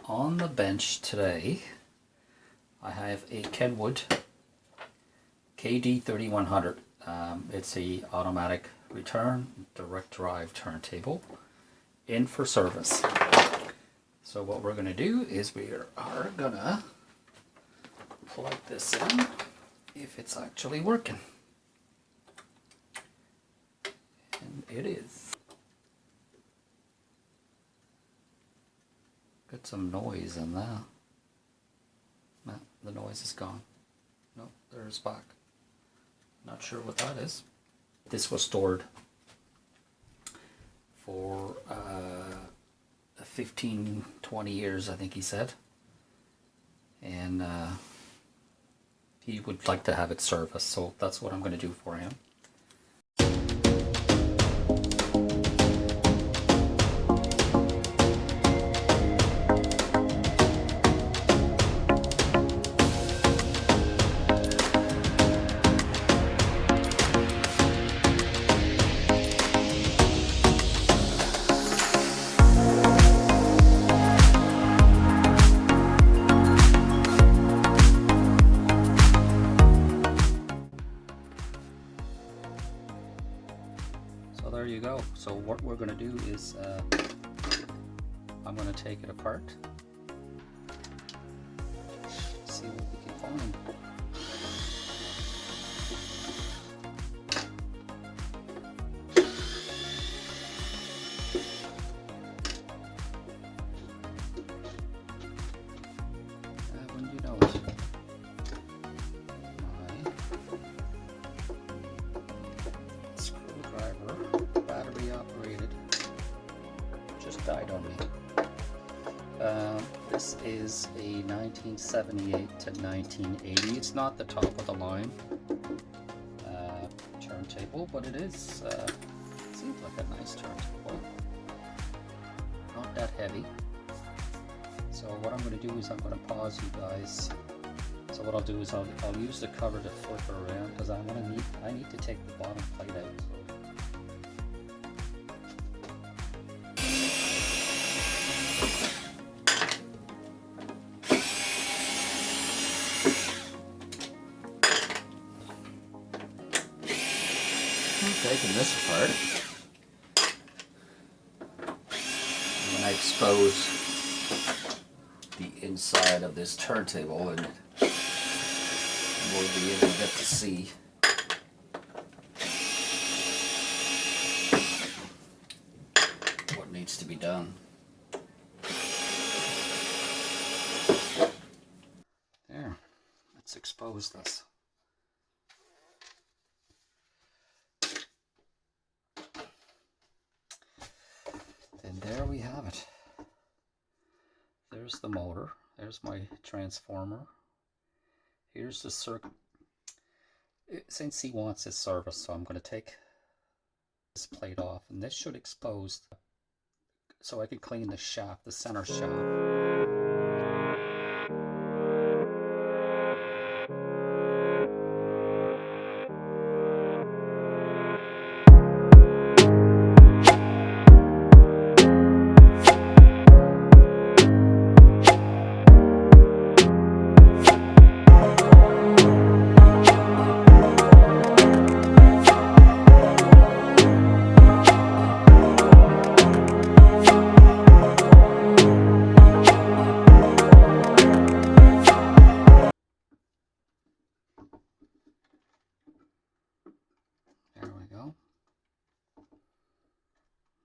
On the bench today, I have a Kenwood KD-3100. It's a automatic return direct drive turntable in for service. So what we're going to do is we are going to plug this in if it's actually working. And it is. Got some noise in there. No, the noise is gone. No, there's back. Not sure what that is. This was stored for 15-20 years, I think he said. And he would like to have it serviced, so that's what I'm going to do for him. So there you go. So what we're going to do is I'm going to take it apart, see what we can find. Wouldn't you know it? Battery operated, just died on me. This is a 1978 to 1980. It's not the top of the line turntable, but it is seems like a nice turntable. Not that heavy. So what I'm going to do is I'm going to pause you guys. So what I'll do is I'll use the cover to flip it around because I need to take the bottom plate out. Taking this apart, I'm going to expose the inside of this turntable, and we'll be able to get to see what needs to be done. There, let's expose this. And there we have it. There's the motor. There's my transformer. Here's the circuit. Since he wants his service, so I'm going to take this plate off, and this should expose so I can clean the shaft, the center shaft.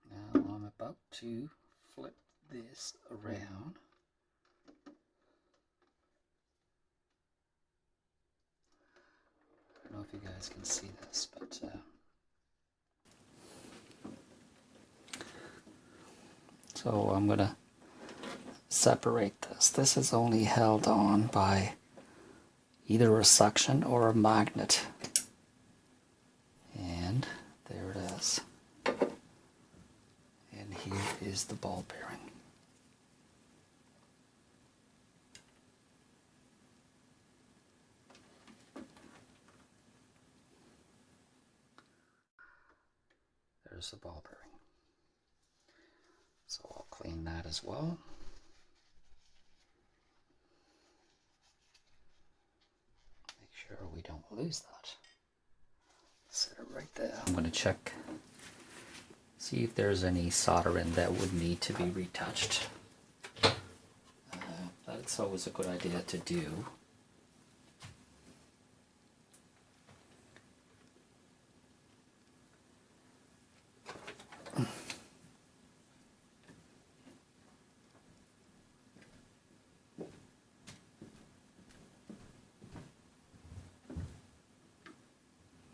Now I'm about to flip this around. I don't know if you guys can see this, but so I'm gonna separate this. This is only held on by either a suction or a magnet. And there it is. And here is the ball bearing. There's the ball bearing. So I'll clean that as well. sure we don't lose that. Set it right there. I'm going to check, see if there's any soldering that would need to be retouched. That's always a good idea to do.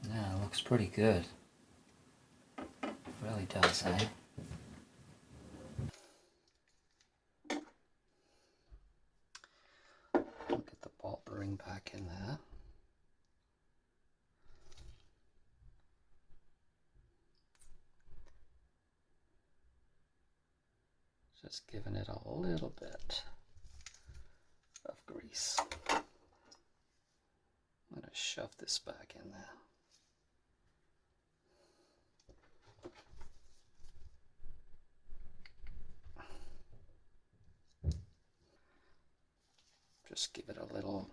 Yeah, it looks pretty good. It really does, eh? Get the ball bearing back in there. Just giving it a little bit of grease. I'm going to shove this back in there. Just give it a little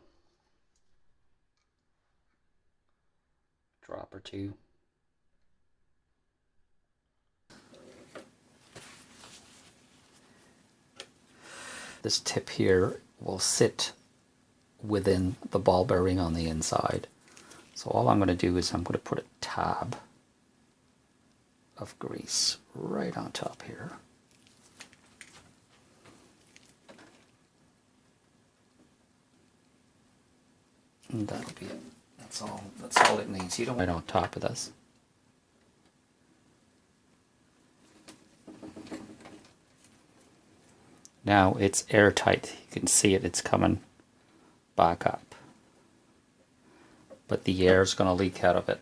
drop or two. This tip here will sit within the ball bearing on the inside. So all I'm going to do is I'm going to put a tab of grease right on top here. And that'll be it. That's all it needs. You don't right on top of this. Now it's airtight. You can see it, it's coming back up. But the air is going to leak out of it.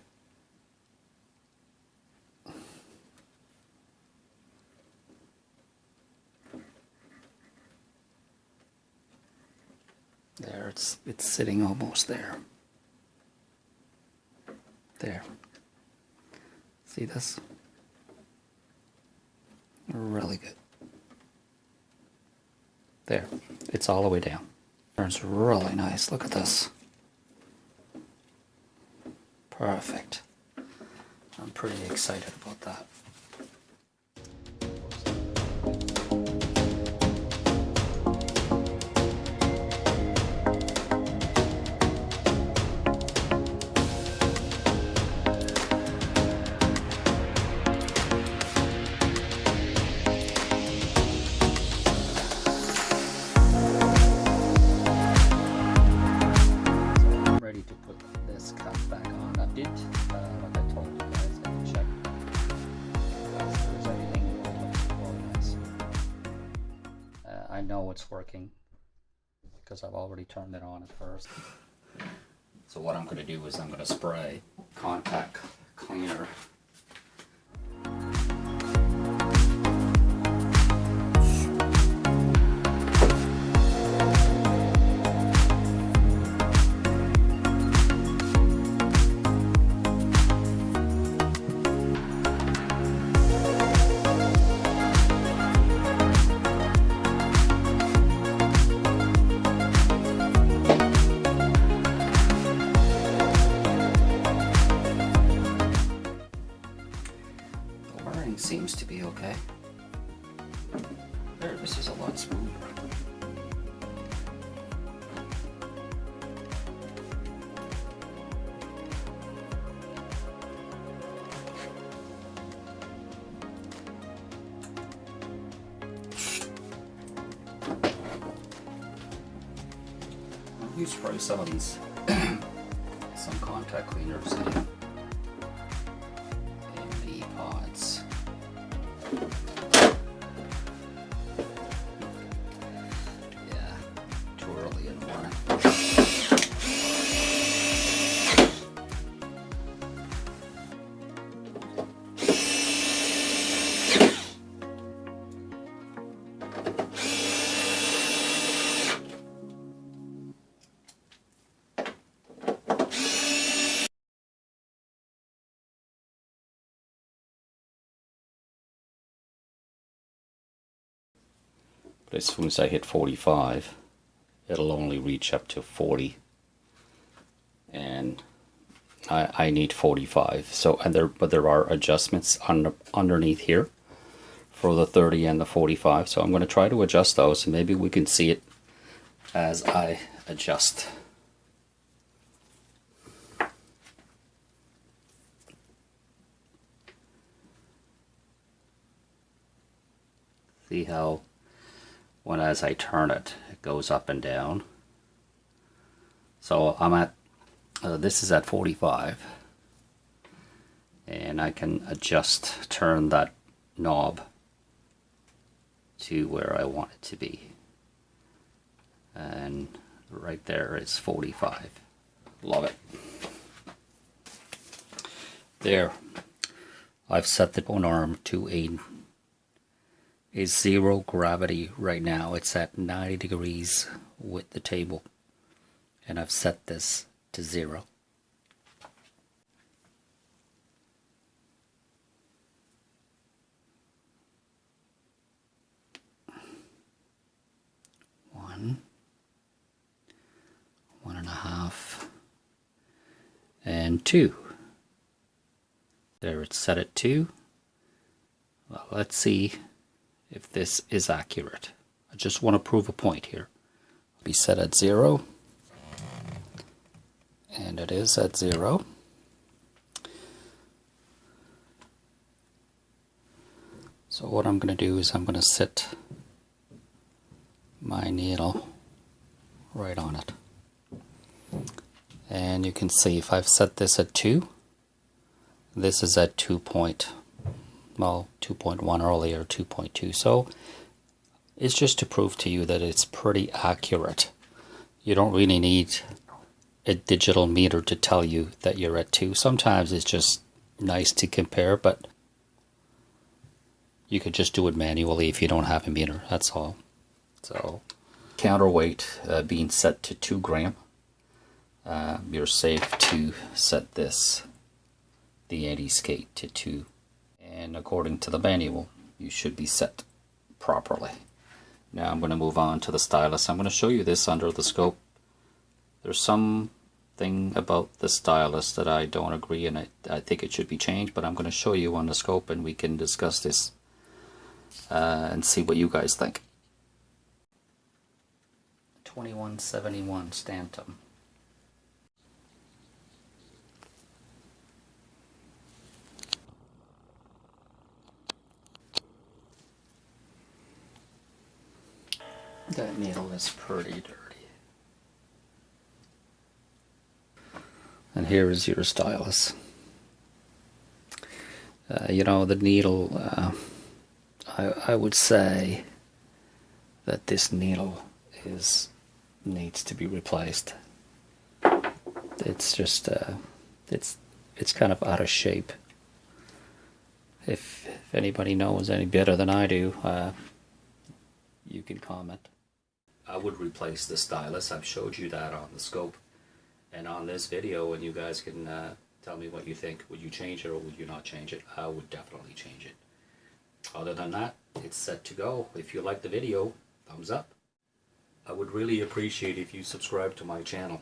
There, it's sitting almost there. There. See this? Really good. There, it's all the way down. Turns really nice. Look at this. Perfect. I'm pretty excited about that. I know it's working because I've already turned it on at first. So what I'm going to do is I'm going to spray contact cleaner. Seems to be okay. There, this is a lot smoother. You spray some of these, some contact cleaners in the pods. Yeah, too early in the morning. But as soon as I hit 45, it'll only reach up to 40, and I need 45. So but there are adjustments underneath here for the 30 and the 45. So I'm going to try to adjust those, and maybe we can see it as I adjust. See how as I turn it, it goes up and down. So I'm at this is at 45, and I can turn that knob to where I want it to be, and right there is 45. Love it. There, I've set the bone arm to a zero gravity right now. It's at 90 degrees with the table, and I've set this to 0. One, 1.5, and 2. There, it's set at 2. Well, let's see if this is accurate. I just want to prove a point here. Be set at 0, and it is at 0. So what I'm going to do is I'm going to sit my needle right on it, and you can see if I've set this at 2, this is at 2.1 earlier, 2.2. So it's just to prove to you that it's pretty accurate. You don't really need a digital meter to tell you that you're at 2. Sometimes it's just nice to compare, but you could just do it manually if you don't have a meter, that's all. So counterweight being set to 2 gram, you're safe to set this, the anti-skate, to 2. And according to the manual, you should be set properly. Now I'm going to move on to the stylus. I'm going to show you this under the scope. There's something about the stylus that I don't agree, and I think it should be changed, but I'm going to show you on the scope, and we can discuss this and see what you guys think. 2171 Stantum. That needle is pretty dirty. And here is your stylus. You know, the needle, I would say that this needle needs to be replaced. It's just it's kind of out of shape. If anybody knows any better than I do, you can comment. I would replace the stylus. I've showed you that on the scope and on this video, and you guys can tell me what you think. Would you change it or would you not change it? I would definitely change it. Other than that, it's set to go. If you like the video, thumbs up. I would really appreciate if you subscribe to my channel.